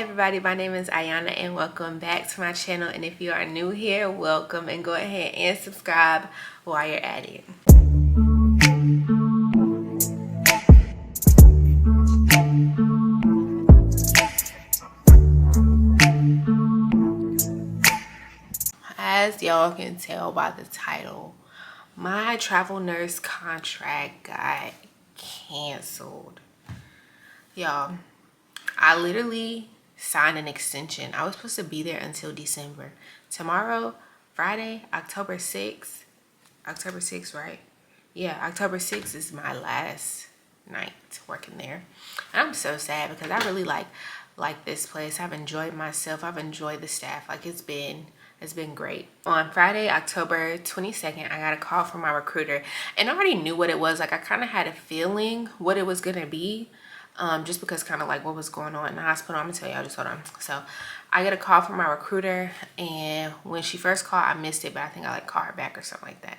Hi everybody, my name is Ayana and welcome back to my channel. And if you are new here, welcome, and go ahead and subscribe while you're at it. As y'all can tell by the title, my travel nurse contract got canceled. Y'all, I literally signed an extension. I was supposed to be there until December. Tomorrow, Friday, October 6th. October 6th, right? Yeah, October 6th is my last night working there. And I'm so sad because I really like this place. I've enjoyed myself. I've enjoyed the staff. Like it's been great. On Friday, October 22nd, I got a call from my recruiter, and I already knew what it was. Like I kind of had a feeling what it was gonna be. Just because kind of like what was going on in the hospital. I'm gonna tell y'all, just hold on. So I get a call from my recruiter, and when she first called, I missed it, but I think I like called her back or something like that.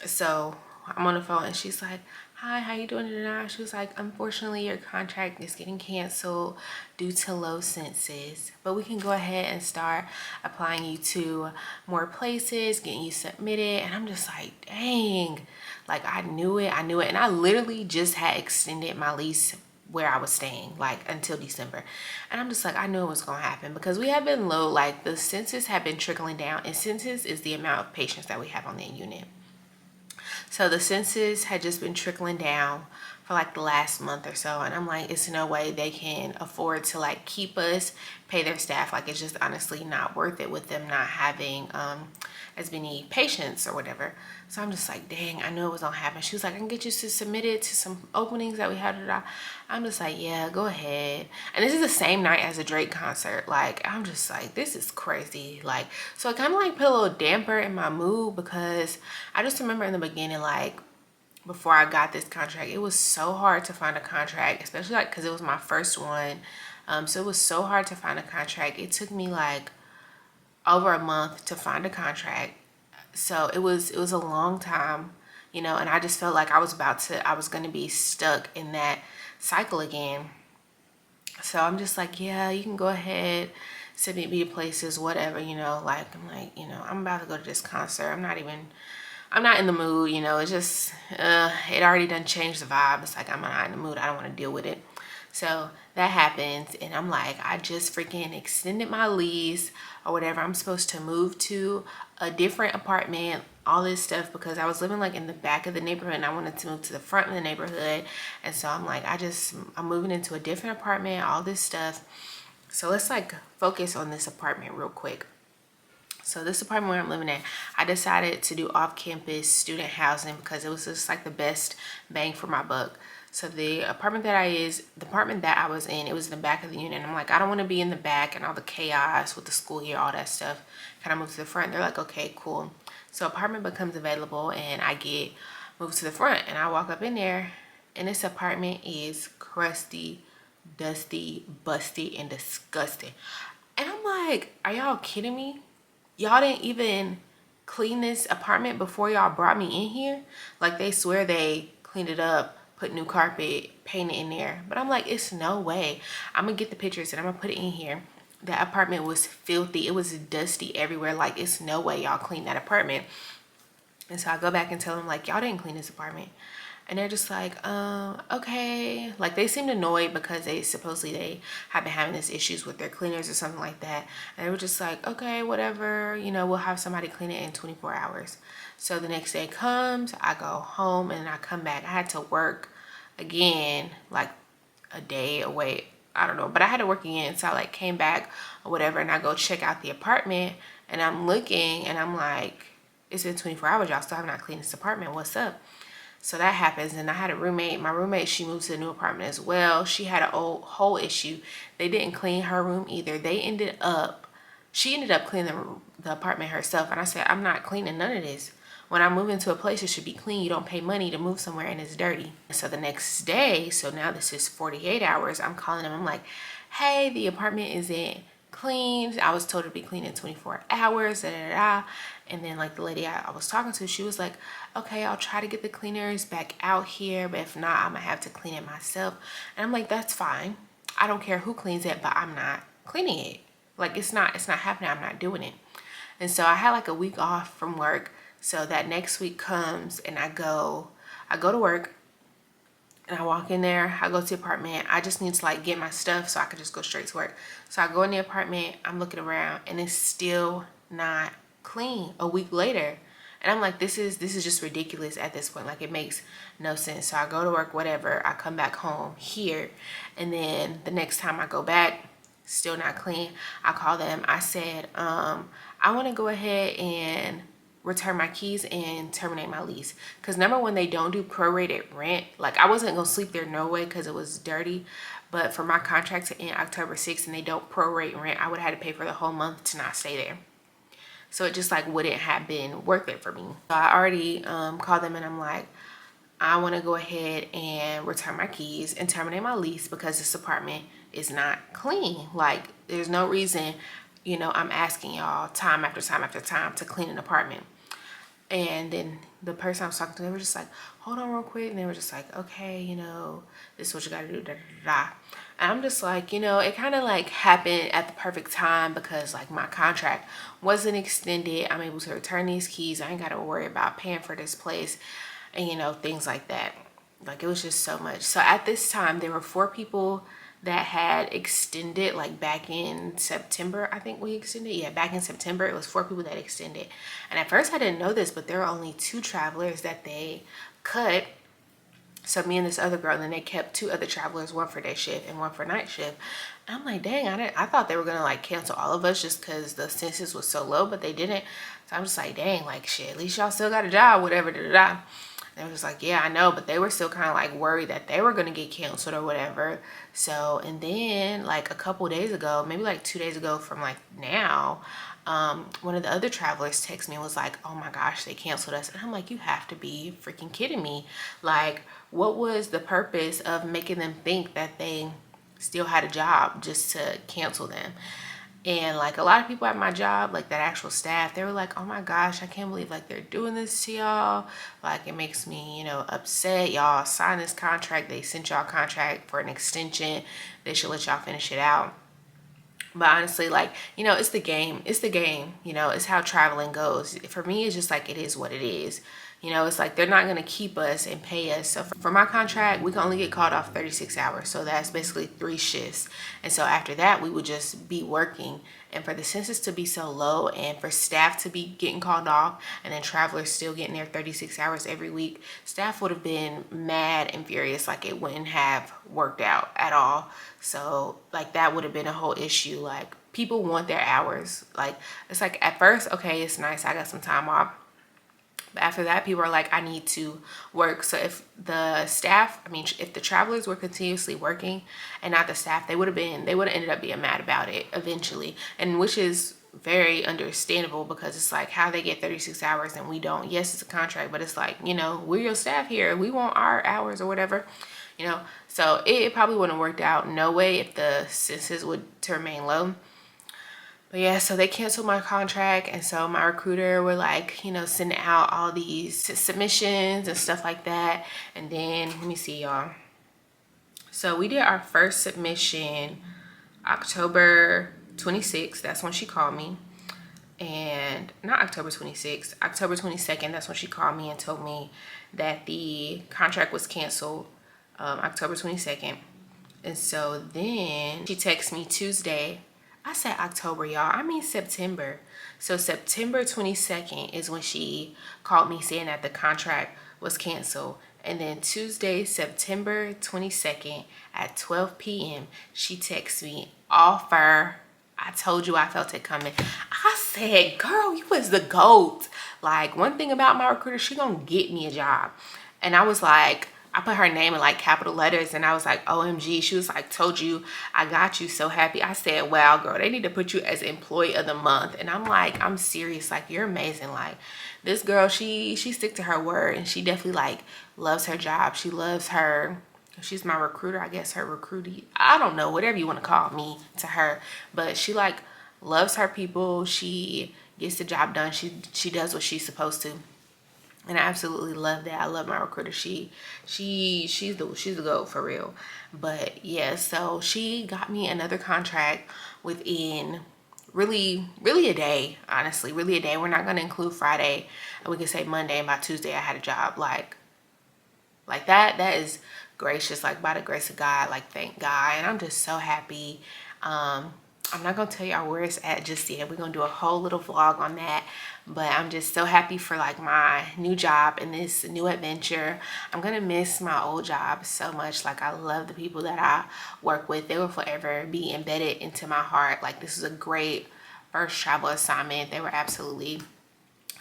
So I'm on the phone and she's like, hi, how you doing tonight? She was like, unfortunately your contract is getting canceled due to low census, but we can go ahead and start applying you to more places, getting you submitted. And I'm just like, dang, like I knew it. And I literally just had extended my lease where I was staying like until December, and I'm just like, I knew it was gonna happen because we have been low. Like the census have been trickling down, and census is the amount of patients that we have on the unit. So the census had just been trickling down for like the last month or so, and I'm like, it's no way they can afford to like keep us, pay their staff. Like it's just honestly not worth it with them not having as many patients or whatever. So I'm just like, dang, I knew it was gonna happen. She was like, I can get you to submit it to some openings that we had. I'm just like, yeah, go ahead. And this is the same night as a Drake concert. Like I'm just like, this is crazy. Like, so it kind of like put a little damper in my mood because I just remember in the beginning, like before I got this contract, it was so hard to find a contract, especially like because it was my first one. So it was so hard to find a contract. It took me like over a month to find a contract. So it was a long time, you know, and I just felt like I was going to be stuck in that cycle again. So I'm just like, yeah, you can go ahead, submit me to places, whatever, you know, like I'm like, you know, I'm about to go to this concert. I'm not in the mood, you know. It's just it already done changed the vibe. It's like I'm not in the mood. I don't want to deal with it. So that happens, and I'm like, I just freaking extended my lease or whatever. I'm supposed to move to a different apartment, all this stuff, because I was living like in the back of the neighborhood and I wanted to move to the front of the neighborhood. And so I'm like, I'm moving into a different apartment, all this stuff. So let's like focus on this apartment real quick. So this apartment where I'm living at, I decided to do off-campus student housing because it was just like the best bang for my buck. So the apartment that I was in, it was in the back of the unit. And I'm like, I don't want to be in the back and all the chaos with the school year, all that stuff. Kind of moved to the front. They're like, okay, cool. So apartment becomes available and I get moved to the front, and I walk up in there and this apartment is crusty, dusty, busty, and disgusting. And I'm like, are y'all kidding me? Y'all didn't even clean this apartment before y'all brought me in here? Like they swear they cleaned it up, put new carpet, painted in there. But I'm like, it's no way. I'm gonna get the pictures and I'm gonna put it in here. That apartment was filthy. It was dusty everywhere. Like it's no way y'all cleaned that apartment. And so I go back and tell them like, y'all didn't clean this apartment. And they're just like, okay. Like they seemed annoyed because they have been having this issues with their cleaners or something like that. And they were just like, okay, whatever, you know, we'll have somebody clean it in 24 hours. So the next day comes, I go home and I come back. I had to work again, like a day away. I don't know, but I had to work again. So I like came back or whatever, and I go check out the apartment, and I'm looking and I'm like, it's been 24 hours. Y'all still have not cleaned this apartment. What's up? So that happens, and I had a roommate. My roommate, she moved to the new apartment as well. She had a whole issue. They didn't clean her room either. She ended up cleaning the apartment herself. And I said, I'm not cleaning none of this. When I move into a place, it should be clean. You don't pay money to move somewhere and it's dirty. So the next day, so now this is 48 hours, I'm calling them. I'm like, hey, the apartment isn't cleaned. I was told to be clean in 24 hours, da, da, da. And then like the lady I was talking to, she was like, okay, I'll try to get the cleaners back out here, but if not, I'm gonna have to clean it myself. And I'm like, that's fine. I don't care who cleans it, but I'm not cleaning it. Like it's not happening. I'm not doing it. And so I had like a week off from work. So that next week comes and I go to work and I walk in there, I go to the apartment. I just need to like get my stuff so I can just go straight to work. So I go in the apartment, I'm looking around and it's still not clean a week later. And I'm like, this is just ridiculous at this point. Like it makes no sense. So I go to work, whatever. I come back home here. And then the next time I go back, still not clean. I call them. I said, I want to go ahead and return my keys and terminate my lease. Because number one, they don't do prorated rent. Like I wasn't going to sleep there no way because it was dirty. But for my contract to end October 6th and they don't prorate rent, I would have had to pay for the whole month to not stay there. So it just like wouldn't have been worth it for me. So I already called them and I'm like, I want to go ahead and return my keys and terminate my lease because this apartment is not clean. Like there's no reason, you know, I'm asking y'all time after time after time to clean an apartment. And then the person I was talking to, they were just like, hold on real quick. And they were just like, okay, you know, this is what you got to do, da, da, da. And I'm just like, you know, it kind of like happened at the perfect time because like my contract wasn't extended. I'm able to return these keys. I ain't got to worry about paying for this place and, you know, things like that. Like it was just so much. So at this time, there were 4 people that had extended, like back in September, I think we extended. Yeah, back in September, it was 4 people that extended. And at first I didn't know this, but there were only 2 travelers that they cut. So me and this other girl, and then they kept 2 other travelers, one for day shift and one for night shift. And I'm like, dang, I thought they were gonna like cancel all of us just because the census was so low, but they didn't. So I'm just like, dang, like shit, at least y'all still got a job, whatever, da da da. They were just like, yeah, I know, but they were still kind of like worried that they were going to get canceled or whatever. So, and then like a couple days ago, maybe like 2 days ago from like now, one of the other travelers texted me and was like, oh my gosh, they canceled us. And I'm like, you have to be freaking kidding me. Like, what was the purpose of making them think that they still had a job just to cancel them? And like a lot of people at my job, like that actual staff, they were like, oh my gosh, I can't believe like they're doing this to y'all. Like it makes me, you know, upset. Y'all signed this contract. They sent y'all a contract for an extension. They should let y'all finish it out. But honestly, like, you know, it's the game. It's the game. You know, it's how traveling goes. For me, it's just like it is what it is. You know, it's like they're not going to keep us and pay us. So for my contract, we can only get called off 36 hours. So that's basically 3 shifts. And so after that, we would just be working. And for the census to be so low and for staff to be getting called off and then travelers still getting their 36 hours every week, staff would have been mad and furious. Like it wouldn't have worked out at all. So like that would have been a whole issue. Like people want their hours. Like it's like at first, okay, it's nice, I got some time off. But after that, people are like, I need to work. So if the staff, I mean, if the travelers were continuously working and not the staff, they would have ended up being mad about it eventually. And which is very understandable because it's like how they get 36 hours and we don't. Yes, it's a contract, but it's like, you know, we're your staff here. We want our hours or whatever, you know. So it probably wouldn't have worked out no way if the census would to remain low. But yeah, so they canceled my contract. And so my recruiter were like, you know, sending out all these submissions and stuff like that. And then, let me see, y'all. So we did our first submission October 26th. That's when she called me. And not October 26th, October 22nd. That's when she called me and told me that the contract was canceled October 22nd. And so then she texted me Tuesday. I said October, y'all. I mean September. So September 22nd is when she called me saying that the contract was canceled. And then Tuesday, September 22nd at 12 p.m., she texted me, offer. I told you I felt it coming. I said, girl, you was the GOAT. Like, one thing about my recruiter, she gonna get me a job. And I was like, I put her name in like capital letters and I was like, OMG. She was like, told you, I got you, so happy. I said, wow, girl, they need to put you as employee of the month. And I'm like, I'm serious. Like, you're amazing. Like, this girl, she stick to her word and she definitely like loves her job. She loves her, she's my recruiter, I guess her recruitee. I don't know, whatever you want to call me to her. But she like loves her people. She gets the job done. She does what she's supposed to. and I absolutely love that. I love my recruiter. She's the goat for real. But yeah, so she got me another contract within really a day. Honestly, really a day. We're not gonna include Friday, and we can say Monday, and by Tuesday I had a job. Like that is gracious, like by the grace of God, like thank God. And I'm just so happy. I'm not gonna tell y'all where it's at just yet. We're gonna do a whole little vlog on that, but I'm just so happy for like my new job and this new adventure. I'm gonna miss my old job so much. Like I love the people that I work with. They will forever be embedded into my heart. Like this is a great first travel assignment. They were absolutely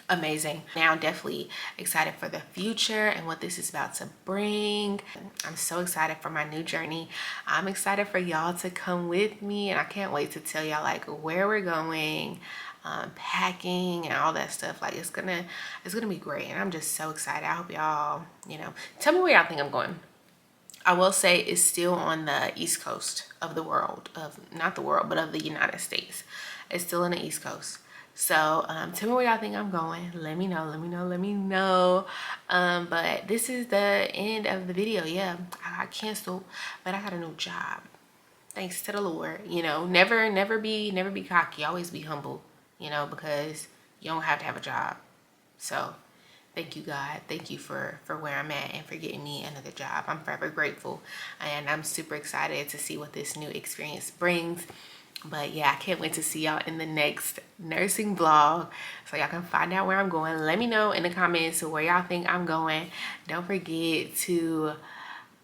amazing. Now definitely excited for the future and what this is about to bring. I'm so excited for my new journey. I'm excited for y'all to come with me, and I can't wait to tell y'all like where we're going, packing and all that stuff. Like it's gonna be great, and I'm just so excited. I hope y'all, tell me where y'all think I'm going. I will say it's still on the East Coast of the world, of not the world, but of the United States. It's still on the East Coast. So tell me where y'all think I'm going. Let me know, let me know, let me know. But this is the end of the video. Yeah, I got canceled, but I got a new job. Thanks to the Lord. Never be cocky. Always be humble, because you don't have to have a job. So thank you, God. Thank you for where I'm at and for getting me another job. I'm forever grateful, and I'm super excited to see what this new experience brings. But yeah, I can't wait to see y'all in the next nursing vlog so y'all can find out where I'm going. Let me know in the comments where y'all think I'm going. Don't forget to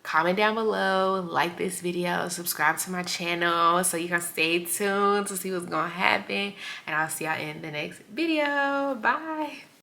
comment down below, like this video, subscribe to my channel so you can stay tuned to see what's gonna happen, and I'll see y'all in the next video. Bye.